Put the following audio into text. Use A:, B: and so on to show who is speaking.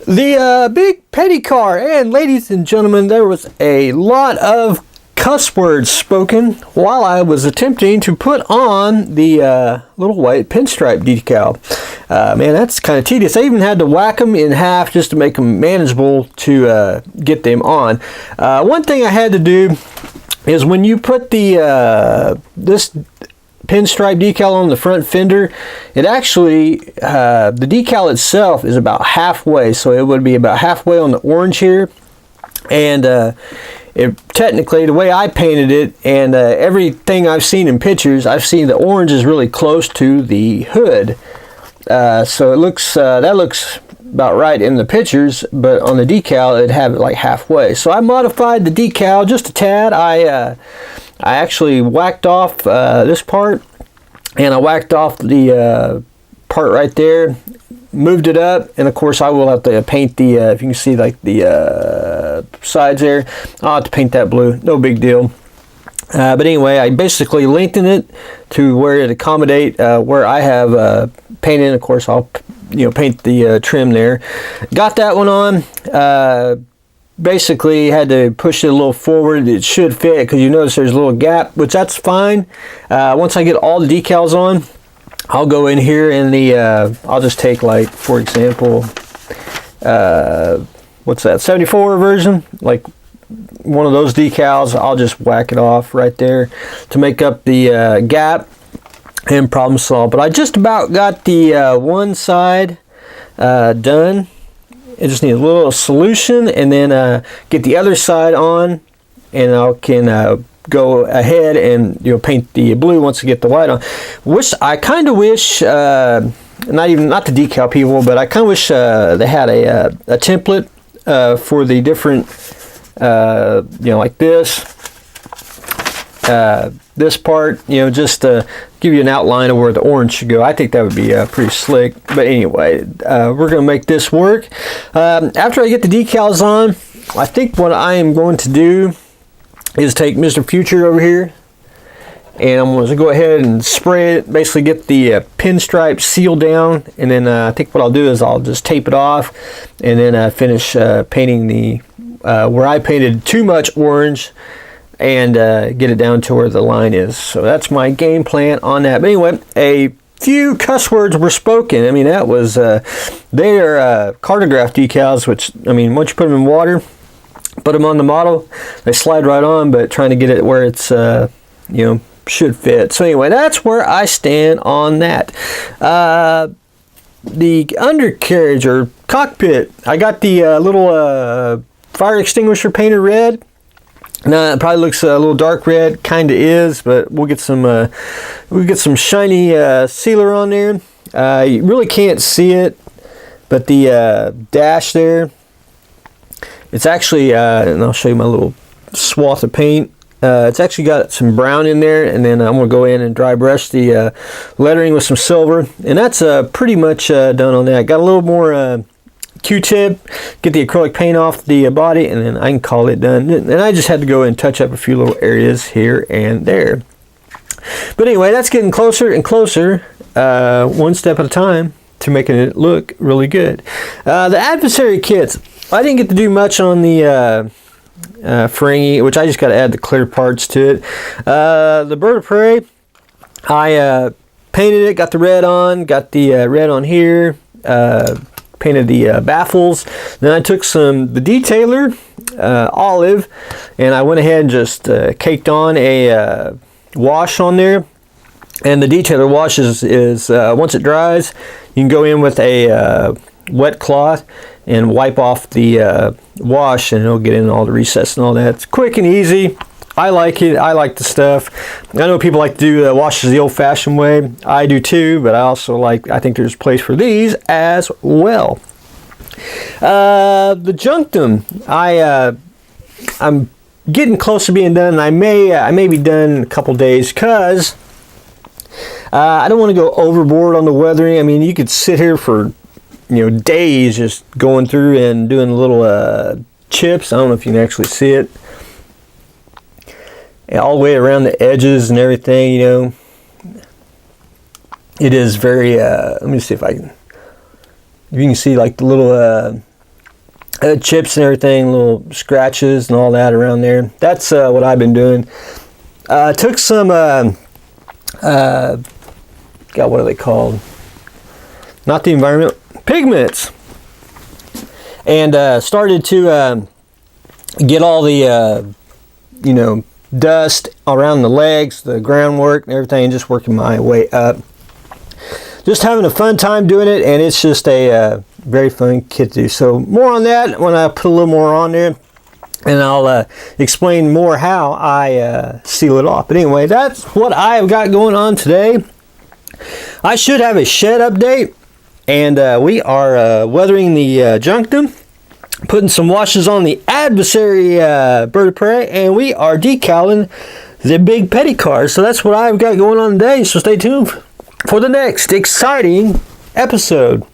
A: The big petty car, and ladies and gentlemen, there was a lot of cuss words spoken while I was attempting to put on the little white pinstripe decal. Man, that's kind of tedious. I even had to whack them in half just to make them manageable to get them on. One thing I had to do is when you put the this pinstripe decal on the front fender, it actually the decal itself is about halfway, so it would be about halfway on the orange here, and technically the way I painted it and everything I've seen in pictures, I've seen the orange is really close to the hood, so it looks that looks about right in the pictures, but on the decal it'd have it like halfway. So I modified the decal just a tad. I actually whacked off this part, and I whacked off the part right there, moved it up, and of course I will have to paint the, if you can see like the sides there, I'll have to paint that blue, no big deal. But anyway, I basically lengthened it to where it accommodate where I have painted. Of course I'll paint the trim there. Got that one on. Basically had to push it a little forward. It should fit because you notice there's a little gap, which that's fine. Once I get all the decals on, I'll go in here and I'll just take, like, for example, what's that, 74 version, like one of those decals. I'll just whack it off right there to make up the gap, and problem solved. But I just about got the one side done. It just needs a little solution, and then get the other side on, and I can go ahead and paint the blue once I get the white on. I kind of wish, not the decal people, but I kind of wish they had a template for the different, like this part, just to give you an outline of where the orange should go. I think that would be pretty slick. But anyway, we're going to make this work. After I get the decals on, I think what I am going to do is take Mr. Future over here, and I'm going to go ahead and spray it, basically get the pinstripe sealed down, and then I think what I'll do is I'll just tape it off, and then finish painting the where I painted too much orange, and get it down to where the line is. So that's my game plan on that. But anyway, a few cuss words were spoken. I mean, that was they are cartograph decals, which, I mean, once you put them in water, put them on the model, they slide right on, but trying to get it where it's should fit. So anyway, that's where I stand on that. The undercarriage or cockpit, I got the little fire extinguisher painted red. Now it probably looks a little dark red, kind of is, but we'll get some shiny sealer on there. You really can't see it, but the dash there, it's actually, and I'll show you my little swath of paint. It's actually got some brown in there, and then I'm going to go in and dry brush the lettering with some silver, and that's pretty much done on that. Got a little more Q-tip, get the acrylic paint off the body, and then I can call it done. And I just had to go and touch up a few little areas here and there. But anyway, that's getting closer and closer, one step at a time, to making it look really good. The adversary kits, I didn't get to do much on the Ferengi, which I just got to add the clear parts to it. The bird of prey, I painted it, got the red on, got the red on here, painted the baffles. Then I took the detailer olive, and I went ahead and just caked on a wash on there. And the detailer wash is once it dries, you can go in with a wet cloth and wipe off the wash, and it'll get in all the recess and all that. It's quick and easy. I like it. I like the stuff. I know people like to do washes the old-fashioned way. I do too, but I think there's a place for these as well. The Junkdam, I'm getting close to being done. I may be done in a couple days, because I don't want to go overboard on the weathering. I mean, you could sit here for days just going through and doing little chips. I don't know if you can actually see it. All the way around the edges and everything, It is very, let me see if you can see like the little chips and everything, little scratches and all that around there. That's what I've been doing. Took some, God, what are they called? Not the environment, pigments. And started to get all the, dust around the legs, the groundwork and everything, just working my way up. Just having a fun time doing it, and it's just a very fun kit to do. So more on that when I put a little more on there, and I'll explain more how I seal it off. But anyway, that's what I've got going on today. I should have a shed update, and we are weathering the Junkdam, putting some washes on the adversary bird of prey, and we are decaling the big petty cars. So that's what I've got going on today. So stay tuned for the next exciting episode.